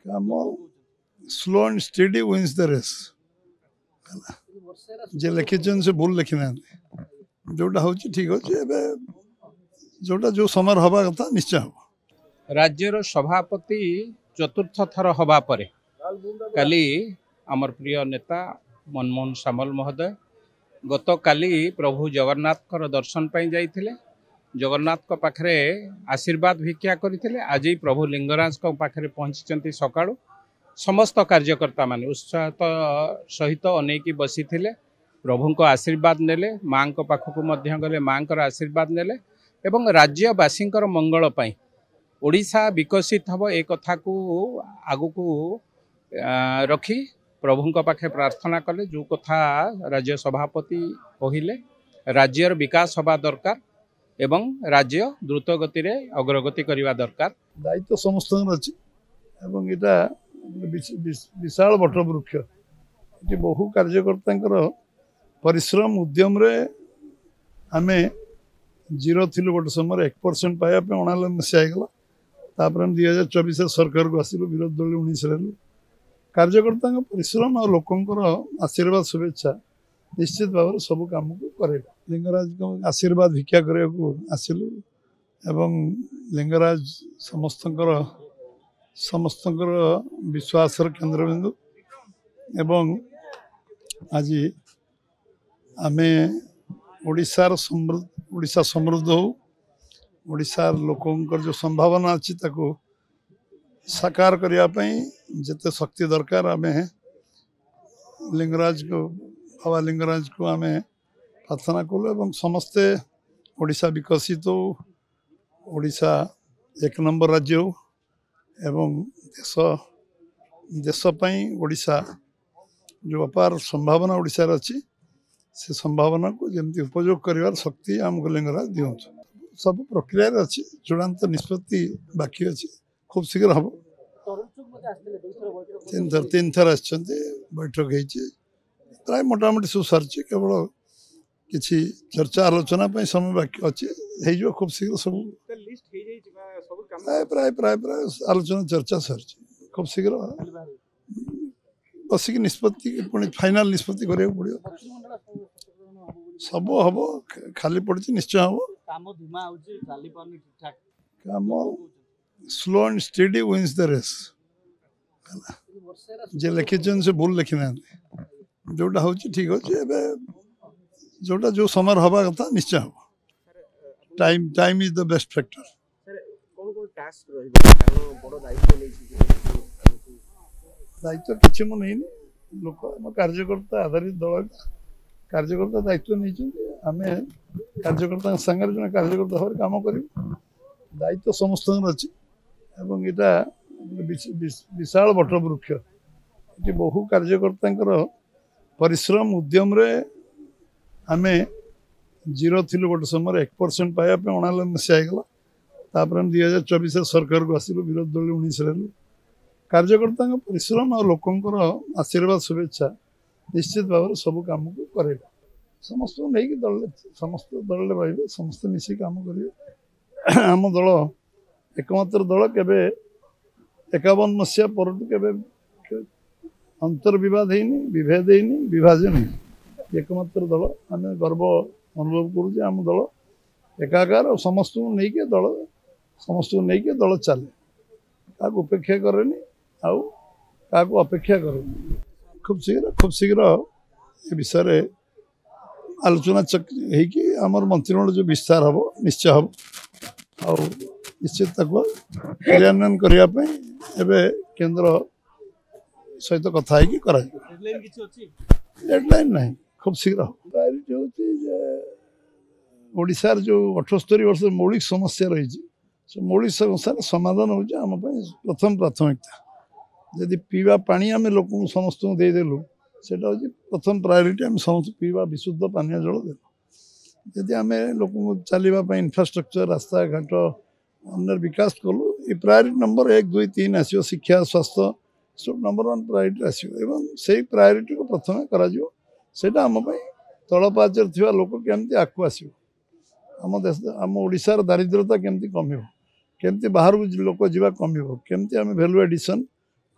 काम slow and steady wins the race जे लिखिछन से भूल लिखि ना जोटा हो ठीक अच्छे जोटा जो समय हवा कथा निश्चय हम राज्यर सभापति चतुर्थ थर हवा परे काली आमर प्रिय नेता मनमोहन सामल महोदय गत काली प्रभु जगन्नाथ दर्शन पाई जाइथिले। जगन्नाथ पाखरे आशीर्वाद भिक्षा करते आज प्रभु लिंगराज पाखरे पहुंची सकाळु समस्त कार्यकर्ता माने उत्साह सहित अनेकी बसी थिले प्रभु को आशीर्वाद नेले माँ पाखक गले माँ आशीर्वाद नेले एवं राज्यवासी मंगल पाई ओडिशा विकसित हम एक कथा को आगु को रखी प्रभु पाखे प्रार्थना कले जो कथा राज्य सभापति कहिले राज्यर विकास हवा दरकार एवं राज्य द्रुत गति रे अग्रगति करने दरकार दायित्व समस्त अच्छी एटा विशाल बटवृक्ष ये बहु कार्यकर्ता परिश्रम उद्यम रे आमे जीरो थिलु गोटे समय 1% पाया 99 मसीहा तापर 2024 सरकार को आसिलु विरोध दल 19 कार्यकर्ता परिश्रम और लोकंकर आशीर्वाद शुभेच्छा निश्चित भाव सब काम को करे लिंगराज को आशीर्वाद भिक्षा करने को आसिलु एवं लिंगराज समस्त विश्वास केन्द्रबिंदु एवं आज आमे ओडिशार ओडिशा समृद्ध हो ओडिशार लोकंकर जो संभावना अच्छी ताको साकार करने जिते शक्ति दरकार आमे लिंगराज को बाबा लिंगराज को आमे प्रार्थना कलु एवं समस्ते ओडिशा विकसित हो ओडिशा 1 नंबर राज्य हो एवं देश ओडिशा जो अपार संभावना ओडिशा अच्छी से संभावना को जमी उपयोग कर शक्ति आमको लिंगराज दिवत सब प्रक्रिया अच्छी चूड़ान्त निष्पत्ति बाकी अच्छी खूब शीघ्र हम 3 थर बैठक प्राय मोटामोटी सब सारी केवल किसी चर्चा आलोचना समय बाकी अच्छी हो खूब शीघ्र सब प्राय प्राय प्राय आलोचना चर्चा सारी खूब शीघ्र बसिक निष्पत्ति पुणी फाइनाल निष्पत्ति करा पड़ो सब हम खाली पड़ी निश्चय हम काम slow and steady wins the race जे लिखिछन से भूल लिखि ना जोटा हो ठीक अच्छे जोटा जो समय हवा कथा निश्चय हम time is the best factor दायित्व किसी मु नहीं लोक कार्यकर्ता आधारित दल कार्यकर्ता दायित्व नहीं आम कार्यकर्ता सागर जो कार्यकर्ता भाव कम कर दायित्व समस्त अच्छी एटा विशाल बटवृक्ष ये बहु कार्यकर्ता परिश्रम उद्यम रे आमे जीरो थिलु गोटे समय 1% पाया 99 मसीहा तापर 2024 सरकार को आसिलु विरोध दल 19 कार्यकर्ता परिश्रम और लोकंकर आशीर्वाद शुभेच्छा निश्चित भाव सब काम को करे समस्त नहीं दल समस्त दल रही समस्त मिसी काम करेंगे आम दल एकमात्र दल केबे 51 मसीहा पर अंतर्विवाद होनी विभेद होनी विभाजन एकमात्र दल आम गर्व अनुभव करुचे आम दल एकाकार और समस्त नहीं दल चले क्या उपेक्षा करेनि आउ क्या अपेक्षा करेनि खूब शीघ्र ये विषय आलोचना होमर मंत्रिमंडल जो विस्तार हम निश्चय हम आ निश्चित क्रियान्वयन करने केन्द्र सहित कथा डेडलाइन ना खूब शीघ्र प्रायोरिटी हूँ ओडिशार जो 78 वर्ष मौलिक समस्या रही मौलिक समस्या समाधान होम प्रथम प्राथमिकता जदि पीवा पानी आम लोक समस्त देदेलु से प्रथम प्रायोरिटी आम समस्त पीवा विशुद्ध पानीय जल देलु जदि आम लोक चलने इनफ्रास्ट्रक्चर रास्ता घाट अन्य विकास कलु ये प्रायोरिटी नंबर 1 2 3 आसो शिक्षा स्वास्थ्य सब नंबर 1 प्रायोरिटी आसो से प्रायोरिटी को प्रथम करम तल पाचर थी लोक केमती आगू आसो आम देश आम ओडिशार दारिद्रता केमती कम केमती बाहर को लोक जावा कम केमती आम भैल्यू एडिशन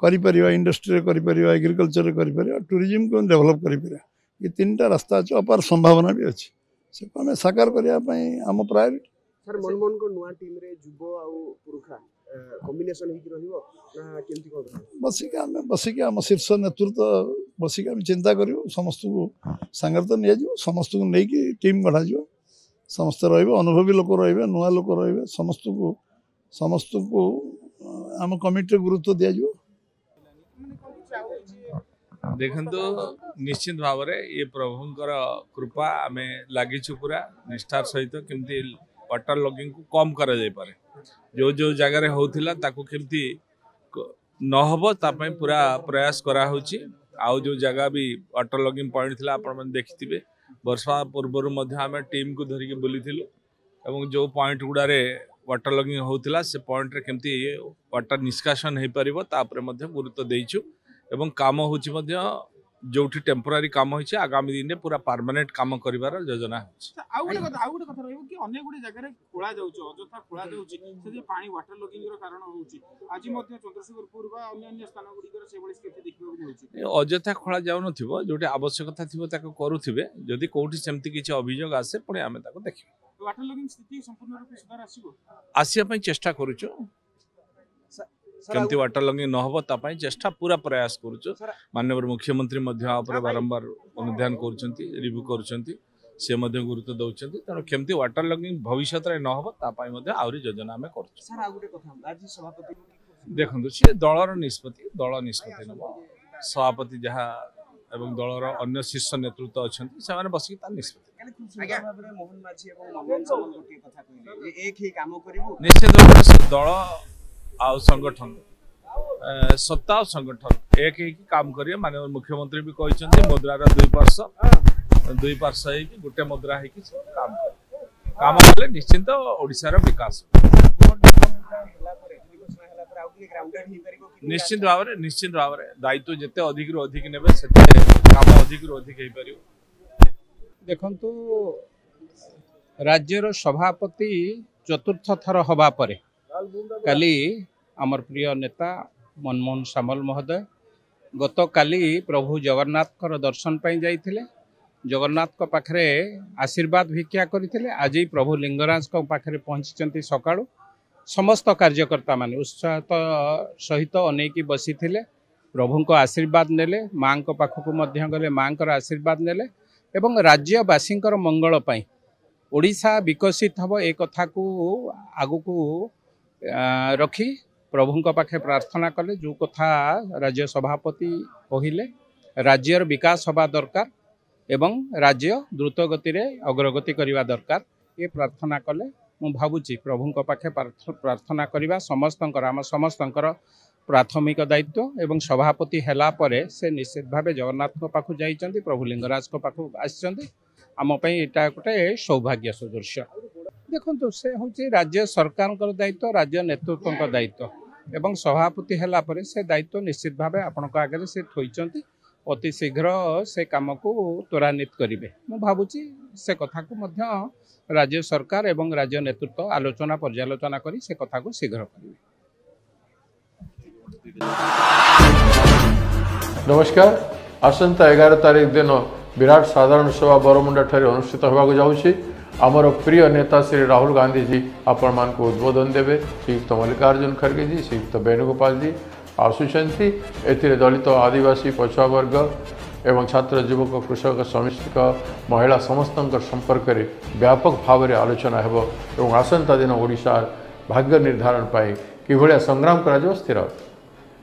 करिपरिया इंडस्ट्री करिपरिया एग्रीकल्चर करिपरिया टूरिज्म को डेवलप करिपरिया ये तीनटा रास्ता अच्छे अपार संभावना भी अच्छे से आम साकार करने आम प्रायोरिटी सर मनमोहन को नुआ टीम रे जुबो आ पुरुखा कॉम्बिनेशन ही रहिबो ना केमती कोन बसिक आम शीर्ष नेतृत्व बसिक आम चिंता करूँ समस्त को सांगर तो नि समस्त को लेकिन टीम गढ़ा समस्त रनुभवी लोक रे नुआ लोक रे समस्त को आम कमिटी गुरुत्व दि जाव देखंतु निश्चित भाव में ये प्रभुंकर कृपा आम लगिचु पूरा निष्ठार सहित केमती वाटर लॉगिंग को कम करा जाय पारे जो जो जगह होउथिला ताको केमती न हबो तापय पूरा प्रयास करा होची आउ जो जगह भी वाटर लॉगिंग पॉइंट थिला आपण मन देखिथिबे वर्षा पूर्व मध्ये आम टीम को धरिक बुलीथिलु एवं जो पॉइंट गुड़ारे वाटर लॉगिंग होउथिला से पॉइंट रे केमती वाटर निष्कासन हे परिबो तापरे मध्ये गुरुत्व देइछु एवं काम होची मध्ये जोठी टेम्पोरारी काम होइछ आगामी दिन में पूरा परमानेंट काम करिवार योजना होछि आ गुटे कथा रहइबो कि अनेक गुटे जगह रे खोला जाउछ अजथा खोला जाउछ से जे पानी वाटर लॉगिंग रो कारण होउछि आज मध्ये चंद्रशेखरपुर बा अन्य स्थान गुडी कर से बड़ी स्थिति देखिबो होउछि अजथा खोला जाउ नथिबो जोठी आवश्यकता थिबो ताको करूथिबे जदि कोठी सेमति किछि अभियोग आसे पुणी आमे ताको देखिबो वाटर लॉगिंग स्थिति संपूर्ण रूप से सुधार आसीबो आसिया पई चेष्टा करूछु केमती वाटर लॉगिंग न हो तापाई चेष्टा पूरा प्रयास करूछु माननीय मुख्यमंत्री बारंबार अनुध्यान कर रिव्यू कर गुरुत्व दौरान तेणु केमती वाटर लॉगिंग भविष्य में न हो तापाई आहरी योजना आम कर देखु सी दलर निष्पत्ति दल निष्पत्ति नब सभापति जहाँ एवं दलर अन्य शीर्ष नेतृत्व अच्छा से बसिक निष्पत्ति निश्चित भाव में दल आउ संगठन सत्ता और संगठन एक ही काम करिए माननीय मुख्यमंत्री भी कहते मुद्रार दुई पार्श्व गोटे मुद्रा है काम कले निश्चिंत ओडिशार विकास निश्चित भाव में दायित्व जिते अधिक रु अधिक नेबे सेते काम अधिक रु अधिक हे परियो देखंतु राज्यर सभापति चतुर्थ थर हवा परे काली आमर प्रिय नेता मनमोहन सामल महोदय गत काली प्रभु जगन्नाथ दर्शन पाई जाइथिले जगन्नाथ पाखरे आशीर्वाद भिक्षा करथिले आज प्रभु लिंगराज पाखरे पहुंची सकाळु समस्त कार्यकर्ता माने उत्साह सहित अनेकी बसी थिले प्रभु को आशीर्वाद नेले माँ पाखक मध्य गले माँ आशीर्वाद नेले एवं राज्यवासी मंगल पाई ओडिशा विकसित हब ए कथा को आगु को रखी प्रभु पाखे प्रार्थना कले जो कथा राज्य सभापति कहले राज्यर विकास हवा दरकार एवं राज्य द्रुत गति रे अग्रगति करने दरकार ये प्रार्थना कले मु भावुची प्रभु पाखे प्रार्थना करने समस्त प्राथमिक दायित्व एवं सभापति हैला परे से निश्चित भाव जगन्नाथ पाखु जाइछन्ति प्रभु लिंगराज पाखु आसिछन्ति आम पई एटा गोटे सौभाग्य सदृश्य देखो से हूँ राज्य सरकार दायित्व राज्य नेतृत्व दायित्व एवं सभापति हैला परे से दायित्व निश्चित भाव आपण आगे से थोइछन्ति अति शीघ्र से काम को त्वरान्वित करेंगे मु भावुची से कथा को मध्य राज्य सरकार एवं राज्य नेतृत्व आलोचना पर्यालोचना करी से कथा को शीघ्र करेंगे। नमस्कार आसंता 11 तारीख दिन विराट साधारण सभा बरमुंडा ठारे अनुष्ठित होगा जाऊँगी आमर प्रिय नेता श्री राहुल गांधी जी आपण मान को उद्बोधन देवे श्रीयुक्त मल्लिकार्जुन खड़गे जी श्रीयुक्त वेणुगोपाल जी आसुचंती एथिरे दलित आदिवासी पछुआ वर्ग एवं छात्र युवक कृषक श्रमिक महिला समस्त संपर्क में व्यापक भाव में आलोचना हेबो एवं आसंता दिन ओडिशा भाग्य निर्धारण पाई कि संग्राम करा स्थिर